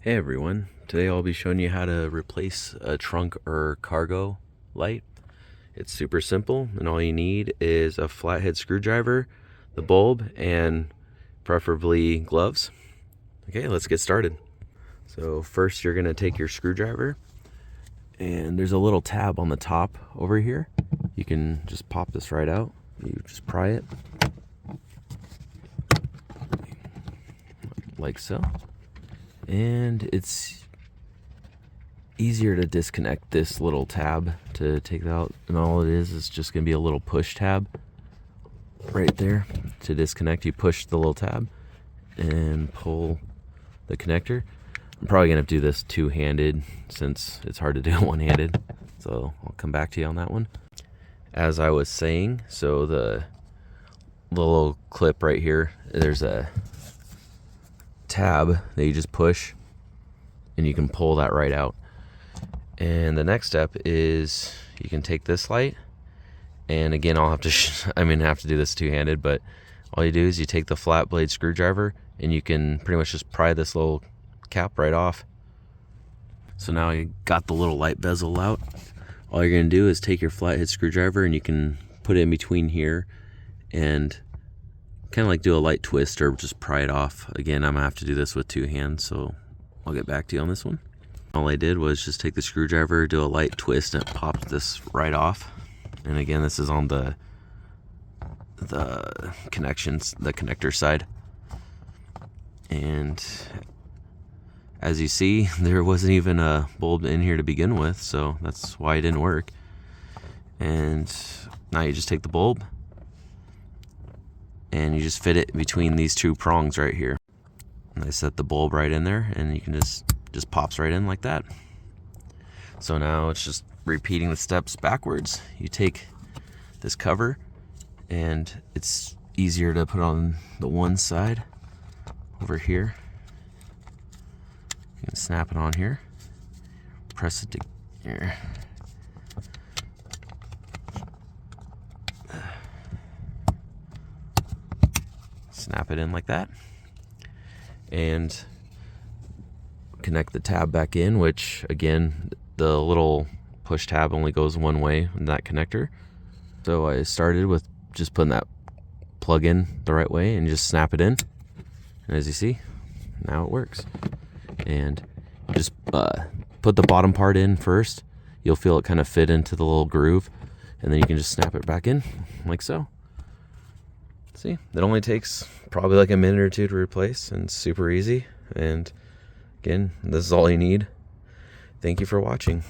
Hey everyone, today I'll be showing you how to replace a trunk or cargo light. It's super simple, and all you need is a flathead screwdriver, the bulb, and preferably gloves. Okay, let's get started. So first you're going to take your screwdriver, and there's a little tab on the top over here. You can just pop this right out. You just pry it like so. And it's easier to disconnect this little tab to take it out, and all it is just going to be a little push tab right there. To disconnect, you push the little tab and pull the connector. I'm probably going to do this two-handed since it's hard to do one-handed, so I'll come back to you on that one. As I was saying, so the little clip right here, there's a tab that you just push and you can pull that right out. And the next step is you can take this light, and again I'll have to have to do this two-handed, but all you do is you take the flat blade screwdriver and you can pretty much just pry this little cap right off. So now you got the little light bezel out. All you're going to do is take your flathead screwdriver and you can put it in between here and kind of like do a light twist or just pry it off. Again, I'm gonna have to do this with two hands, so I'll get back to you on this one. All I did was just take the screwdriver, do a light twist, and it popped this right off. And again, this is on the connector side. And as you see, there wasn't even a bulb in here to begin with, so that's why it didn't work. And now you just take the bulb and you just fit it between these two prongs right here. And I set the bulb right in there, and you can just pops right in like that. So now it's just repeating the steps backwards. You take this cover, and it's easier to put on the one side over here. You can snap it on here, press it together. Snap it in like that, and connect the tab back in, which again, the little push tab only goes one way in that connector. So I started with just putting that plug in the right way and just snap it in, and as you see, now it works. And just put the bottom part in first. You'll feel it kind of fit into the little groove, and then you can just snap it back in like so. See, it only takes probably like a minute or two to replace, and it's super easy. And again, this is all you need. Thank you for watching.